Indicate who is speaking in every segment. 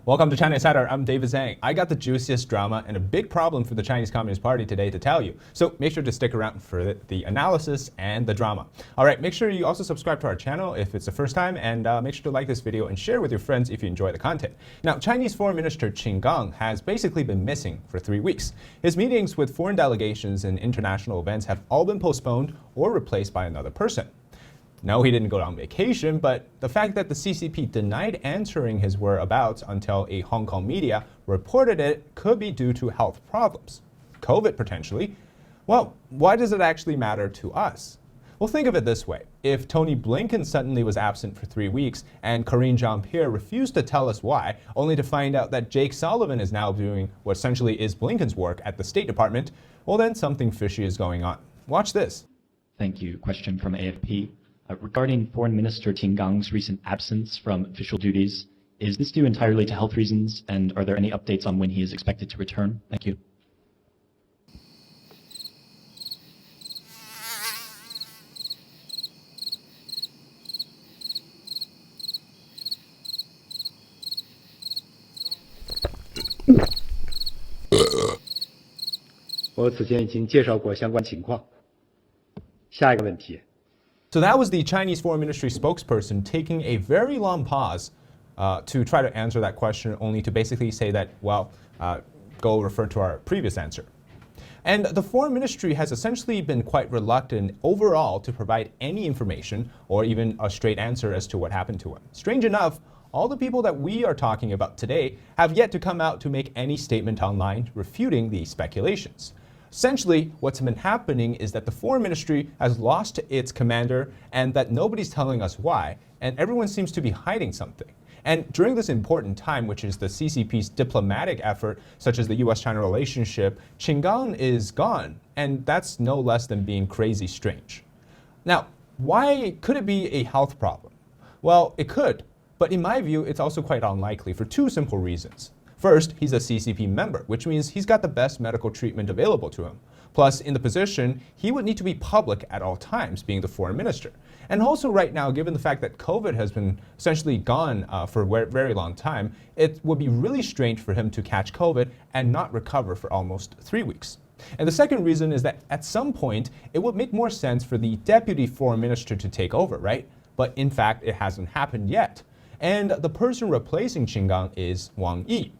Speaker 1: Welcome to China Insider. I'm David Zhang. I got the juiciest drama and a big problem for the Chinese Communist Party today to tell you. So make sure to stick around for the analysis and the drama. All right, make sure you also subscribe to our channel if it's the first time, and make sure to like this video and share with your friends if you enjoy the content. Now, Chinese Foreign Minister Qin Gang has basically been missing for 3 weeks. His meetings with foreign delegations and international events have all been postponed or replaced by another person. No, he didn't go on vacation, but the fact that the CCP denied answering his whereabouts until a Hong Kong media reported it could be due to health problems. COVID, potentially. Well, why does it actually matter to us? Well, think of it this way. If Tony Blinken suddenly was absent for 3 weeks and Karine Jean-Pierre refused to tell us why, only to find out that Jake Sullivan is now doing what essentially is Blinken's work at the State Department, well, then something fishy is going on. Watch this.
Speaker 2: Thank you. Question from AFP. Regarding Foreign Minister Qin Gang's recent absence from official duties, is this due entirely to health reasons, and are there any updates on when he is expected to return? Thank you.
Speaker 1: So that was the Chinese Foreign Ministry spokesperson taking a very long pause to try to answer that question, only to basically say that, well, go refer to our previous answer. And the Foreign Ministry has essentially been quite reluctant overall to provide any information or even a straight answer as to what happened to him. Strange enough, all the people that we are talking about today have yet to come out to make any statement online refuting these speculations. Essentially, what's been happening is that the Foreign Ministry has lost its commander and that nobody's telling us why, and everyone seems to be hiding something. And during this important time, which is the CCP's diplomatic effort, such as the US-China relationship, Qin Gang is gone, and that's no less than being crazy strange. Now, why could it be a health problem? Well, it could, but in my view, it's also quite unlikely for two simple reasons. First, he's a CCP member, which means he's got the best medical treatment available to him. Plus, in the position, he would need to be public at all times, being the foreign minister. And also right now, given the fact that COVID has been essentially gone for a very long time, it would be really strange for him to catch COVID and not recover for almost 3 weeks. And the second reason is that at some point, it would make more sense for the deputy foreign minister to take over, right? But in fact, it hasn't happened yet. And the person replacing Qin Gang is Wang Yi.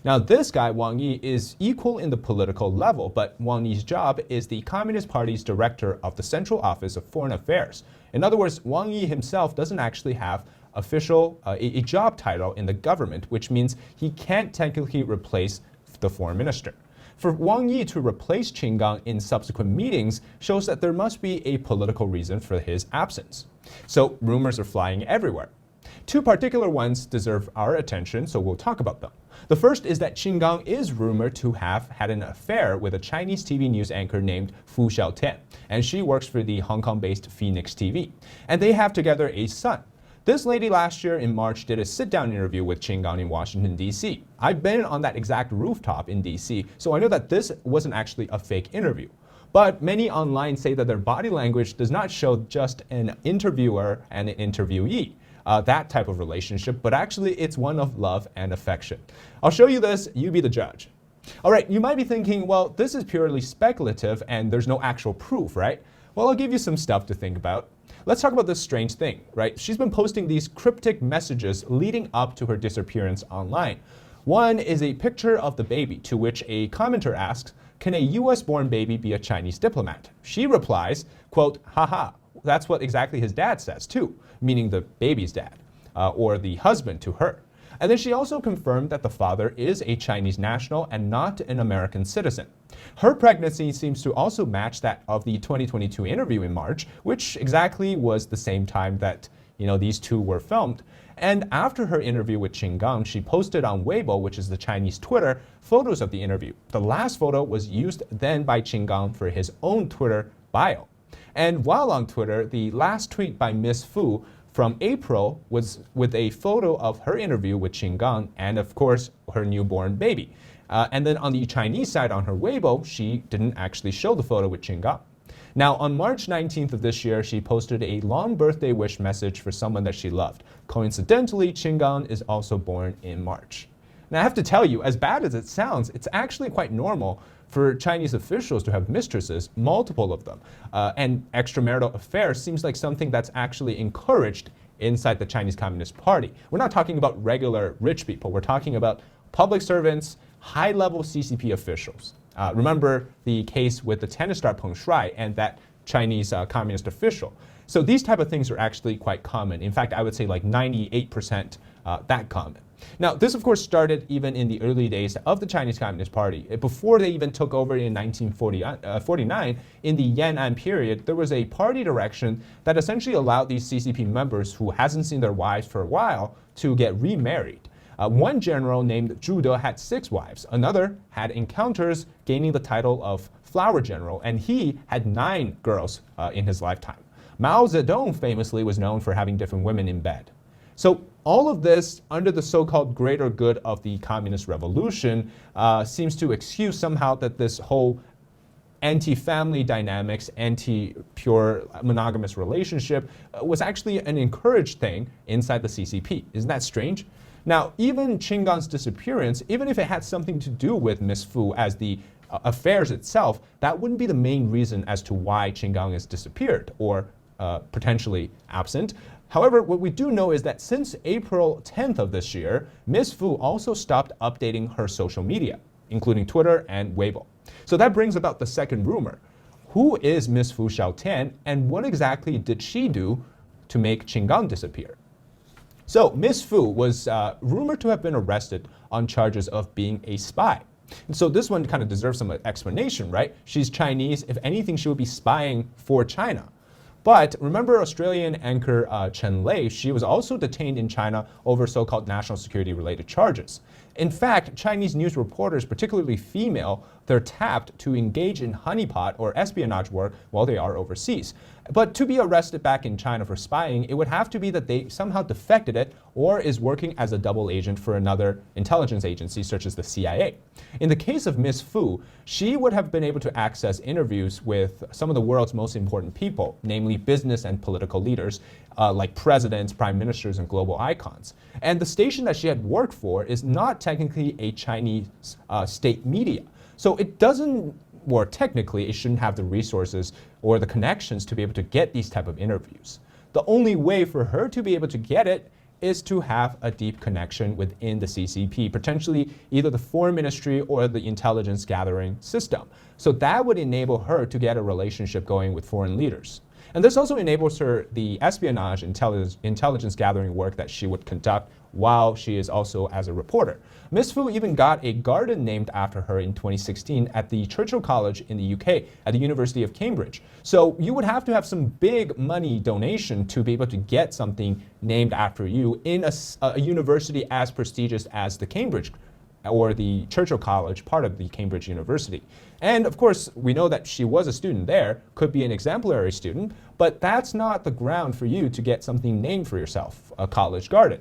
Speaker 1: Now, this guy, Wang Yi, is equal in the political level, but Wang Yi's job is the Communist Party's director of the Central Office of Foreign Affairs. In other words, Wang Yi himself doesn't actually have a job title in the government, which means he can't technically replace the foreign minister. For Wang Yi to replace Qin Gang in subsequent meetings shows that there must be a political reason for his absence. So rumors are flying everywhere. Two particular ones deserve our attention, so we'll talk about them. The first is that Qin Gang is rumored to have had an affair with a Chinese TV news anchor named Fu Xiao, and she works for the Hong Kong-based Phoenix TV. And they have together a son. This lady last year in March did a sit-down interview with Qin Gang in Washington, D.C. I've been on that exact rooftop in D.C., so I know that this wasn't actually a fake interview. But many online say that their body language does not show just an interviewer and an interviewee. That type of relationship, but actually it's one of love and affection. I'll show you this, you be the judge. All right, you might be thinking, well, this is purely speculative and there's no actual proof, right? Well, I'll give you some stuff to think about. Let's talk about this strange thing, right? She's been posting these cryptic messages leading up to her disappearance online. One is a picture of the baby, to which a commenter asks, can a US-born baby be a Chinese diplomat? She replies, quote, haha. That's what exactly his dad says too, meaning the baby's dad, or the husband to her. And then she also confirmed that the father is a Chinese national and not an American citizen. Her pregnancy seems to also match that of the 2022 interview in March, which exactly was the same time that these two were filmed. And after her interview with Qin Gang, she posted on Weibo, which is the Chinese Twitter, photos of the interview. The last photo was used then by Qin Gang for his own Twitter bio. And while on Twitter, the last tweet by Miss Fu from April was with a photo of her interview with Qin Gang and, of course, her newborn baby. And then on the Chinese side, on her Weibo, she didn't actually show the photo with Qin Gang. Now, on March 19th of this year, she posted a long birthday wish message for someone that she loved. Coincidentally, Qin Gang is also born in March. And I have to tell you, as bad as it sounds, it's actually quite normal for Chinese officials to have mistresses, multiple of them. And extramarital affairs seems like something that's actually encouraged inside the Chinese Communist Party. We're not talking about regular rich people. We're talking about public servants, high-level CCP officials. Remember the case with the tennis star Peng Shuai and that Chinese communist official. So these type of things are actually quite common. In fact, I would say like 98% that common. Now, this of course started even in the early days of the Chinese Communist Party. Before they even took over in 1949, in the Yan'an period, there was a party direction that essentially allowed these CCP members who hasn't seen their wives for a while to get remarried. One general named Zhu De had 6 wives. Another had encounters, gaining the title of Flower General, and he had 9 girls in his lifetime. Mao Zedong famously was known for having different women in bed. So all of this, under the so-called greater good of the communist revolution, seems to excuse somehow that this whole anti-family dynamics, anti-pure monogamous relationship was actually an encouraged thing inside the CCP. Isn't that strange? Now, even Qin Gang's disappearance, even if it had something to do with Miss Fu as the affairs itself, that wouldn't be the main reason as to why Qin Gang has disappeared or potentially absent. However, what we do know is that since April 10th of this year, Miss Fu also stopped updating her social media, including Twitter and Weibo. So that brings about the second rumor. Who is Miss Fu Xiao and what exactly did she do to make Qin Gang disappear? So Miss Fu was rumored to have been arrested on charges of being a spy. And so this one kind of deserves some explanation, right? She's Chinese. If anything, she would be spying for China. But remember Australian anchor Chen Lei, she was also detained in China over so-called national security related charges. In fact, Chinese news reporters, particularly female, they're tapped to engage in honeypot or espionage work while they are overseas. But to be arrested back in China for spying, it would have to be that they somehow defected it or is working as a double agent for another intelligence agency such as the CIA. In the case of Miss Fu, she would have been able to access interviews with some of the world's most important people, namely business and political leaders like presidents, prime ministers, and global icons. And the station that she had worked for is not technically a Chinese state media. So it doesn't, or technically, it shouldn't have the resources or the connections to be able to get these type of interviews. The only way for her to be able to get it is to have a deep connection within the CCP, potentially either the foreign ministry or the intelligence gathering system. So that would enable her to get a relationship going with foreign leaders. And this also enables her the espionage intelligence gathering work that she would conduct while she is also as a reporter. Miss Fu even got a garden named after her in 2016 at the Churchill College in the UK at the University of Cambridge. So you would have to have some big money donation to be able to get something named after you in a university as prestigious as the Cambridge or the Churchill College, part of the Cambridge University. And of course, we know that she was a student there, could be an exemplary student, but that's not the ground for you to get something named for yourself, a college garden.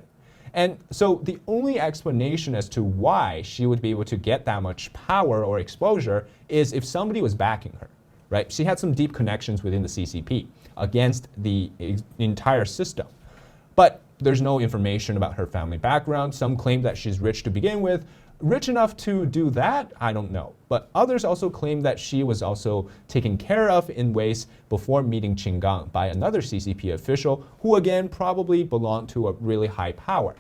Speaker 1: And so the only explanation as to why she would be able to get that much power or exposure is if somebody was backing her, right? She had some deep connections within the CCP against the entire system. But there's no information about her family background. Some claim that she's rich to begin with. Rich enough to do that? I don't know. But others also claim that she was also taken care of in ways before meeting Qin Gang by another CCP official who again probably belonged to a really high power.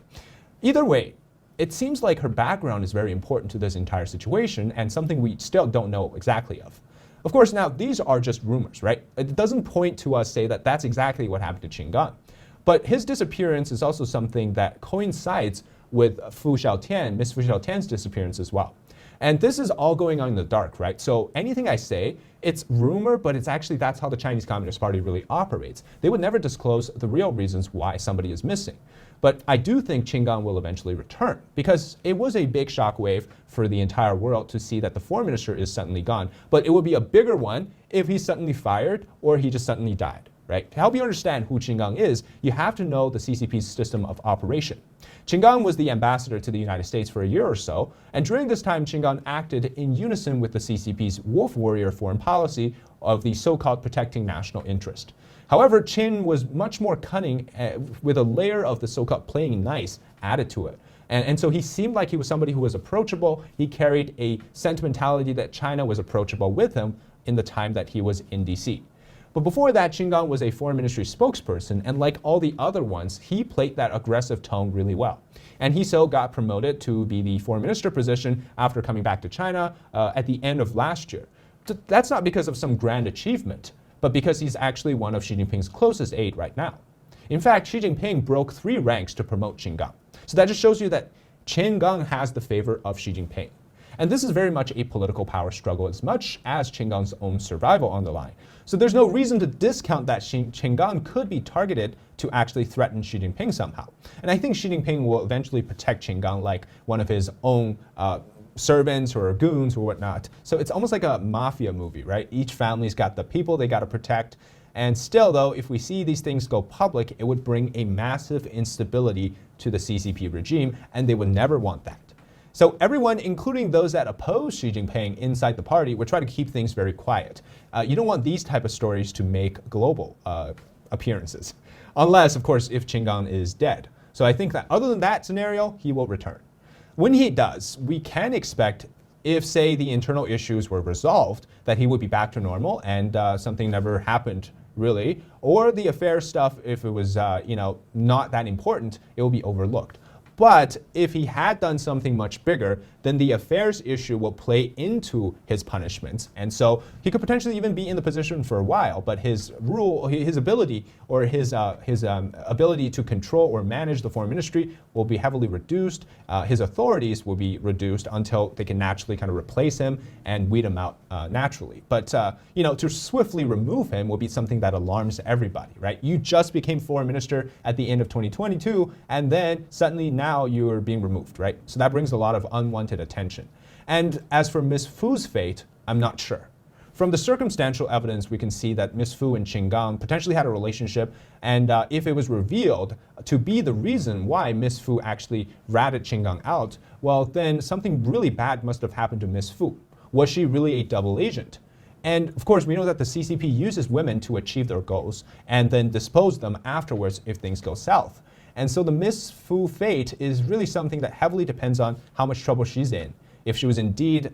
Speaker 1: Either way, it seems like her background is very important to this entire situation and something we still don't know exactly of. Of course, now these are just rumors, right? It doesn't point to us say that that's exactly what happened to Qin Gang. But his disappearance is also something that coincides with Fu Xiao, Miss Fu Xiao's disappearance as well. And this is all going on in the dark, right? So anything I say, it's rumor, but it's actually that's how the Chinese Communist Party really operates. They would never disclose the real reasons why somebody is missing. But I do think Qin Gang will eventually return because it was a big shockwave for the entire world to see that the foreign minister is suddenly gone. But it would be a bigger one if he's suddenly fired or he just suddenly died, right? To help you understand who Qin Gang is, you have to know the CCP's system of operation. Qin Gang was the ambassador to the United States for a year or so, and during this time, Qin Gang acted in unison with the CCP's wolf warrior foreign policy of the so-called protecting national interest. However, Qin was much more cunning with a layer of the so-called playing nice added to it. And so he seemed like he was somebody who was approachable. He carried a sentimentality that China was approachable with him in the time that he was in DC. But before that, Qin Gang was a foreign ministry spokesperson, and like all the other ones, he played that aggressive tone really well. And he so got promoted to be the foreign minister position after coming back to China at the end of last year. That's not because of some grand achievement, but because he's actually one of Xi Jinping's closest aide right now. In fact, Xi Jinping broke 3 ranks to promote Qin Gang. So that just shows you that Qin Gang has the favor of Xi Jinping. And this is very much a political power struggle as much as Qin Gang's own survival on the line. So there's no reason to discount that Qin Gang could be targeted to actually threaten Xi Jinping somehow. And I think Xi Jinping will eventually protect Qin Gang like one of his own servants or goons or whatnot. So it's almost like a mafia movie, right? Each family's got the people they got to protect. And still, though, if we see these things go public, it would bring a massive instability to the CCP regime, and they would never want that. So everyone, including those that oppose Xi Jinping inside the party, would try to keep things very quiet. You don't want these type of stories to make global appearances, unless, of course, if Qin Gang is dead. So I think that other than that scenario, he will return. When he does, we can expect, if, say, the internal issues were resolved, that he would be back to normal and something never happened, really. Or the affair stuff, if it was not that important, it will be overlooked. But if he had done something much bigger, then the affairs issue will play into his punishments. And so he could potentially even be in the position for a while, but his ability or his ability to control or manage the foreign ministry will be heavily reduced. His authorities will be reduced until they can naturally kind of replace him and weed him out naturally. But to swiftly remove him will be something that alarms everybody, right? You just became foreign minister at the end of 2022, and then suddenly now you are being removed, right? So that brings a lot of unwanted attention. And as for Miss Fu's fate, I'm not sure. From the circumstantial evidence, we can see that Miss Fu and Qin Gang potentially had a relationship, and if it was revealed to be the reason why Miss Fu actually ratted Qin Gang out, well, then something really bad must have happened to Miss Fu. Was she really a double agent? And of course, we know that the CCP uses women to achieve their goals and then dispose them afterwards if things go south. And so the Miss Fu fate is really something that heavily depends on how much trouble she's in. If she was indeed,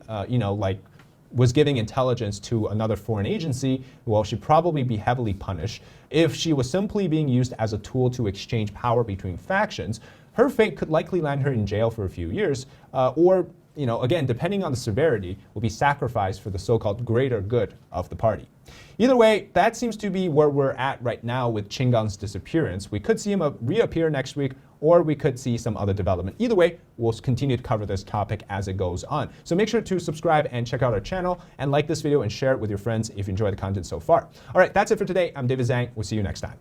Speaker 1: was giving intelligence to another foreign agency, well, she'd probably be heavily punished. If she was simply being used as a tool to exchange power between factions, her fate could likely land her in jail for a few years, or, again, depending on the severity, will be sacrificed for the so-called greater good of the party. Either way, that seems to be where we're at right now with Qin Gang's disappearance. We could see him reappear next week, or we could see some other development. Either way, we'll continue to cover this topic as it goes on. So make sure to subscribe and check out our channel, and like this video and share it with your friends if you enjoy the content so far. All right, that's it for today. I'm David Zhang. We'll see you next time.